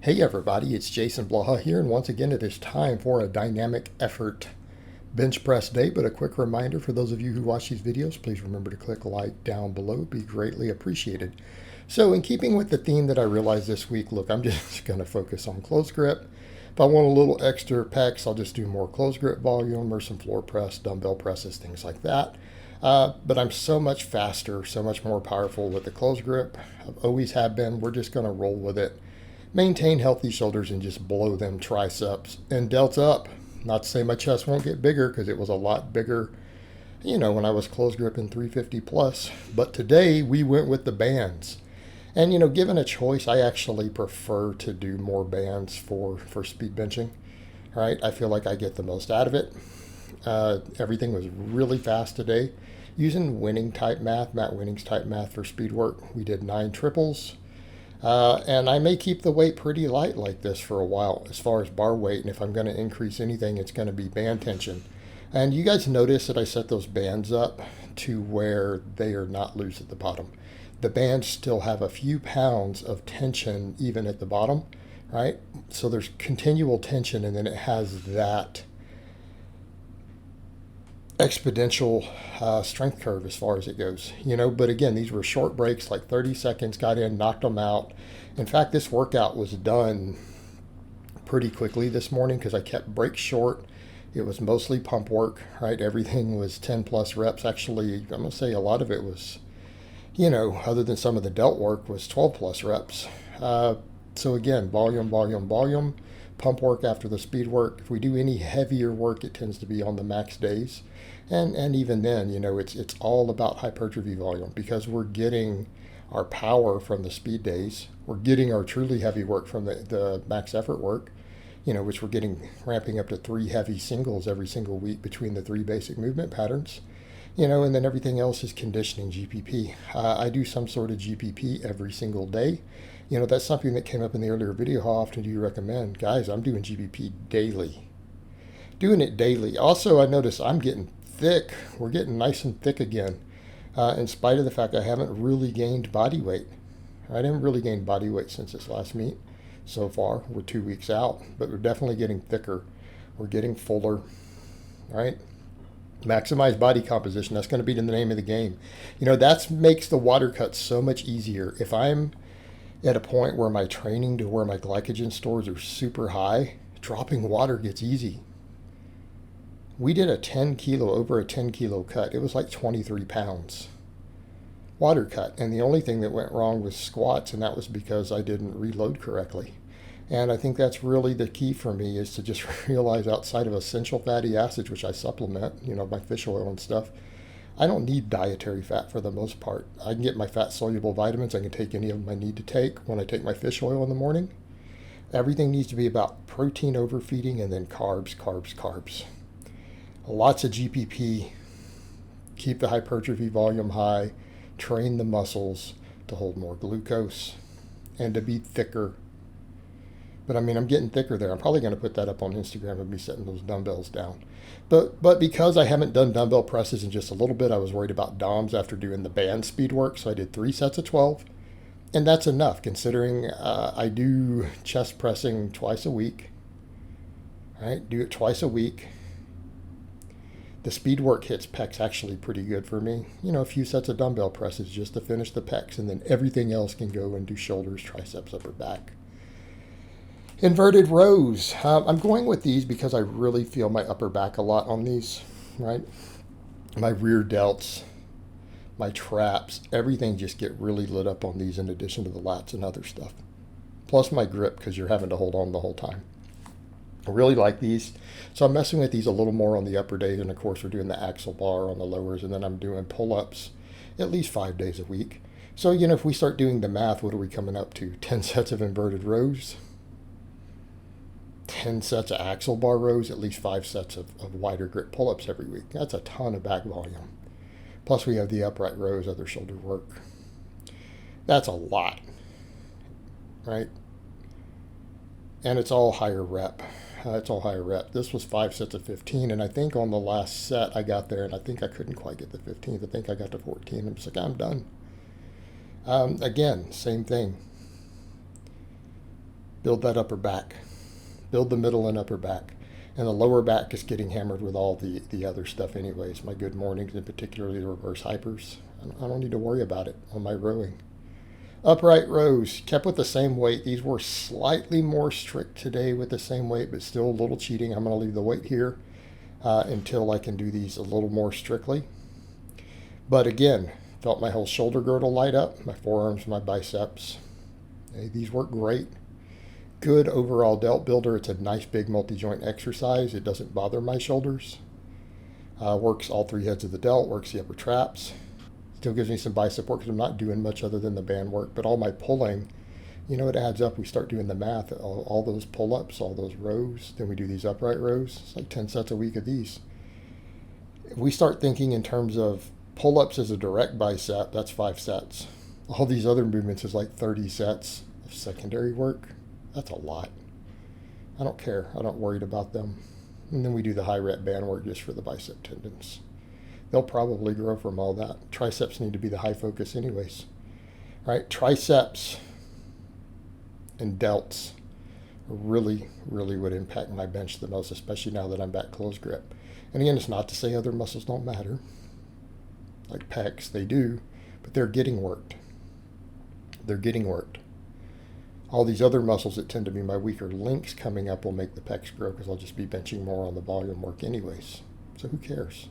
Hey everybody, it's Jason Blaha here, and once again it is time for a dynamic effort bench press day. But a quick reminder for those of you who watch these videos, please remember to click like down below. It'd be greatly appreciated. So in keeping with the theme that I realized this week, look, I'm just going to focus on close grip. If I want a little extra pecs, I'll just do more close grip volume or some floor press, dumbbell presses, things like that. But I'm so much faster, so much more powerful with the close grip. I've always have been. We're just going to roll with it. Maintain healthy shoulders and just blow them triceps and delts up. Not to say my chest won't get bigger, because it was a lot bigger, when I was close gripping 350 plus. But today we went with the bands. And, given a choice, I actually prefer to do more bands for speed benching. All right, I feel like I get the most out of it. Everything was really fast today. Using winning type math, Matt Winning's type math for speed work, we did 9 triples. And I may keep the weight pretty light like this for a while as far as bar weight. And if I'm going to increase anything, it's going to be band tension. And you guys notice that I set those bands up to where they are not loose at the bottom. The bands still have a few pounds of tension even at the bottom, right? So there's continual tension, and then it has that exponential strength curve as far as it goes, but again, these were short breaks, like 30 seconds, got in, knocked them out. In fact, this workout was done pretty quickly this morning because I kept breaks short. It was mostly pump work, right? Everything was 10 plus reps. Actually, I'm going to say a lot of it was, other than some of the delt work, was 12 plus reps. So again, volume, pump work after the speed work. If we do any heavier work, it tends to be on the max days. And even then, it's all about hypertrophy volume, because we're getting our power from the speed days. We're getting our truly heavy work from the max effort work, which we're getting ramping up to 3 heavy singles every single week between the 3 basic movement patterns, and then everything else is conditioning GPP. I do some sort of GPP every single day. That's something that came up in the earlier video. How often do you recommend? Guys, I'm doing GPP daily. Doing it daily. Also, I notice I'm getting thick. We're getting nice and thick again, in spite of the fact I haven't really gained body weight. I haven't really gained body weight since this last meet so far. We're 2 weeks out, but we're definitely getting thicker. We're getting fuller, right? Maximize body composition. That's going to be the name of the game. That makes the water cut so much easier. If I'm at a point where my training to where my glycogen stores are super high, dropping water gets easy. We did over a 10 kilo cut. It was like 23 pounds water cut. And the only thing that went wrong was squats, and that was because I didn't reload correctly. And I think that's really the key for me, is to just realize, outside of essential fatty acids, which I supplement, my fish oil and stuff, I don't need dietary fat for the most part. I can get my fat soluble vitamins. I can take any of them I need to take when I take my fish oil in the morning. Everything needs to be about protein overfeeding, and then carbs. Lots of GPP. Keep the hypertrophy volume high. Train the muscles to hold more glucose and to be thicker. But I'm getting thicker there. I'm probably going to put that up on Instagram of me setting those dumbbells down. But because I haven't done dumbbell presses in just a little bit, I was worried about DOMs after doing the band speed work. So I did 3 sets of 12. And that's enough, considering I do chest pressing twice a week. Right? Do it twice a week. The speed work hits pecs actually pretty good for me. A few sets of dumbbell presses just to finish the pecs, and then everything else can go and do shoulders, triceps, upper back. Inverted rows. I'm going with these because I really feel my upper back a lot on these, right? My rear delts, my traps, everything just get really lit up on these, in addition to the lats and other stuff. Plus my grip, because you're having to hold on the whole time. I really like these. So I'm messing with these a little more on the upper days, and of course we're doing the axle bar on the lowers, and then I'm doing pull-ups at least 5 days a week. So, if we start doing the math, what are we coming up to? 10 sets of inverted rows, 10 sets of axle bar rows, at least 5 sets of wider grip pull-ups every week. That's a ton of back volume. Plus we have the upright rows, other shoulder work. That's a lot, right? And it's all higher rep. This was 5 sets of 15, and I think on the last set I got there, and I think I couldn't quite get the 15th. I think I got to 14. I'm just like, I'm done. Again, same thing. Build that upper back. Build the middle and upper back. And the lower back is getting hammered with all the other stuff anyways. My good mornings and particularly the reverse hypers. I don't need to worry about it on my rowing. Upright rows, kept with the same weight. These were slightly more strict today with the same weight, but still a little cheating. I'm going to leave the weight here until I can do these a little more strictly. But again, felt my whole shoulder girdle light up, my forearms, my biceps. Okay, these work great. Good overall delt builder. It's a nice big multi-joint exercise. It doesn't bother my shoulders. Works all three heads of the delt, works the upper traps. Still gives me some bicep work because I'm not doing much other than the band work. But all my pulling, it adds up. We start doing the math. All those pull-ups, all those rows. Then we do these upright rows. It's like 10 sets a week of these. If we start thinking in terms of pull-ups as a direct bicep, that's 5 sets. All these other movements is like 30 sets of secondary work. That's a lot. I don't care. I'm not worried about them. And then we do the high rep band work just for the bicep tendons. They'll probably grow from all that. Triceps need to be the high focus anyways. All right, triceps and delts really would impact my bench the most, especially now that I'm back close grip. And again, it's not to say other muscles don't matter. Like pecs, they do, but they're getting worked. They're getting worked. All these other muscles that tend to be my weaker links coming up will make the pecs grow because I'll just be benching more on the volume work anyways. So who cares?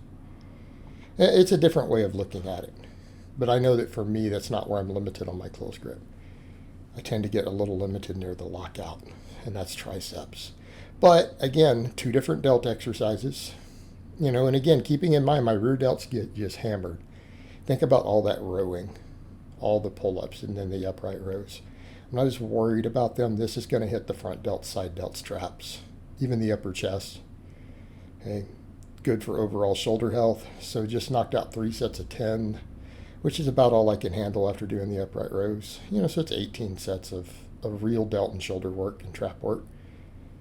It's a different way of looking at it. But I know that for me, that's not where I'm limited on my close grip. I tend to get a little limited near the lockout, and that's triceps. But again, 2 different delt exercises. And again, keeping in mind my rear delts get just hammered. Think about all that rowing, all the pull-ups, and then the upright rows. I'm not as worried about them. This is going to hit the front delt, side delt straps, even the upper chest. Okay, good for overall shoulder health. So just knocked out 3 sets of 10, which is about all I can handle after doing the upright rows. So it's 18 sets of real delt and shoulder work and trap work,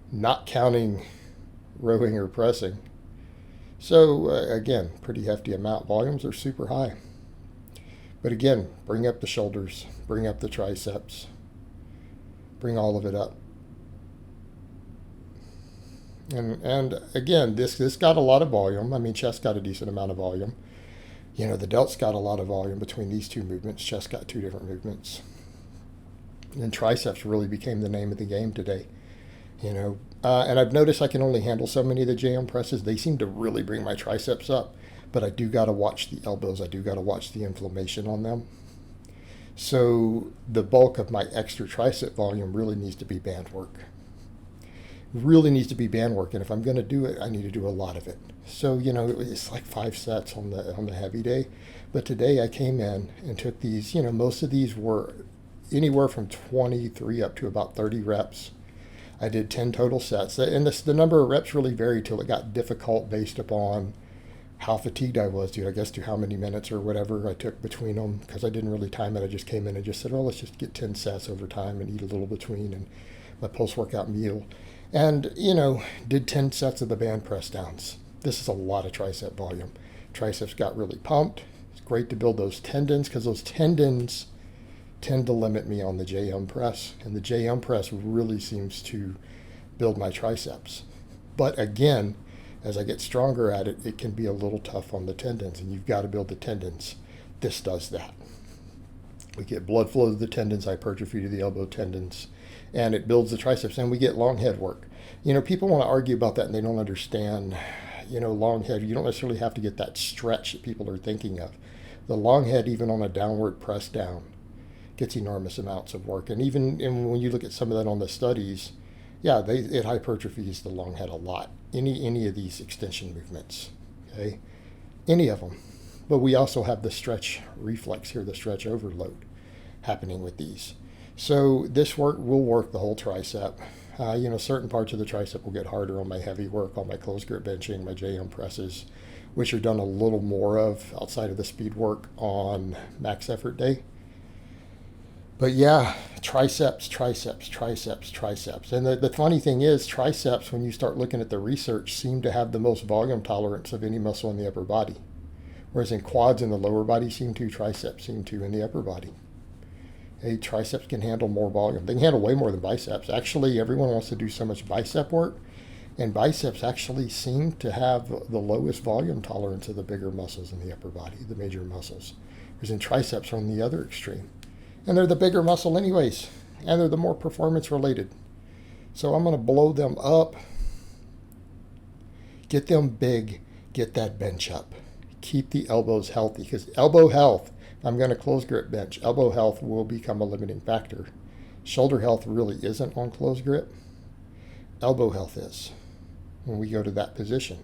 not counting rowing or pressing. So again, pretty hefty amount. Volumes are super high. But again, bring up the shoulders, bring up the triceps, bring all of it up. And again, this got a lot of volume. I mean, chest got a decent amount of volume. The delts got a lot of volume between these 2 movements. Chest got 2 different movements. And triceps really became the name of the game today. And I've noticed I can only handle so many of the JM presses. They seem to really bring my triceps up. But I do got to watch the elbows. I do got to watch the inflammation on them. So the bulk of my extra tricep volume really needs to be band work. Really needs to be band work. And if I'm going to do it, I need to do a lot of it. So, it's like 5 sets on the heavy day. But today I came in and took these, most of these were anywhere from 23 up to about 30 reps. I did 10 total sets. And the number of reps really varied till it got difficult based upon how fatigued I was, I guess to how many minutes or whatever I took between them, because I didn't really time it. I just came in and just said, let's just get 10 sets over time and eat a little between and my post-workout meal. And, did 10 sets of the band press downs. This is a lot of tricep volume. Triceps got really pumped. It's great to build those tendons because those tendons tend to limit me on the JM press. And the JM press really seems to build my triceps. But again, as I get stronger at it, it can be a little tough on the tendons, and you've got to build the tendons. This does that. We get blood flow to the tendons, hypertrophy to the elbow tendons, and it builds the triceps, and we get long head work. People want to argue about that, and they don't understand, long head. You don't necessarily have to get that stretch that people are thinking of. The long head, even on a downward press down, gets enormous amounts of work. And when you look at some of that on the studies, yeah, it hypertrophies the long head a lot. Any of these extension movements, okay? Any of them. But we also have the stretch reflex here, the stretch overload happening with these. So this work will work the whole tricep. Certain parts of the tricep will get harder on my heavy work, on my close grip benching, my JM presses, which are done a little more of outside of the speed work on max effort day. But yeah, triceps. And the funny thing is, triceps, when you start looking at the research, seem to have the most volume tolerance of any muscle in the upper body. Whereas in quads in the lower body seem to, triceps seem to in the upper body. Hey, triceps can handle more volume. They can handle way more than biceps. Actually, everyone wants to do so much bicep work, and biceps actually seem to have the lowest volume tolerance of the bigger muscles in the upper body, the major muscles. Whereas in triceps are on the other extreme. And they're the bigger muscle anyways, and they're the more performance related. So I'm going to blow them up, get them big, get that bench up. Keep the elbows healthy, because elbow health, I'm going to close grip bench. Elbow health will become a limiting factor. Shoulder health really isn't on close grip. Elbow health is when we go to that position.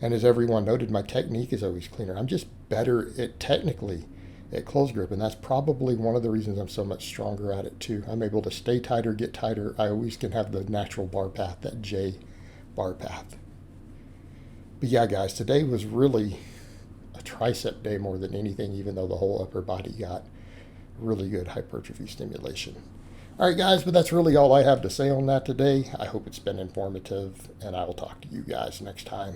And as everyone noted, my technique is always cleaner. I'm just better technically at close grip, and that's probably one of the reasons I'm so much stronger at it too. I'm able to stay tighter, get tighter. I always can have the natural bar path, that J bar path. But yeah, guys, today was really a tricep day more than anything, even though the whole upper body got really good hypertrophy stimulation. All right, guys, but that's really all I have to say on that today. I hope it's been informative, and I will talk to you guys next time.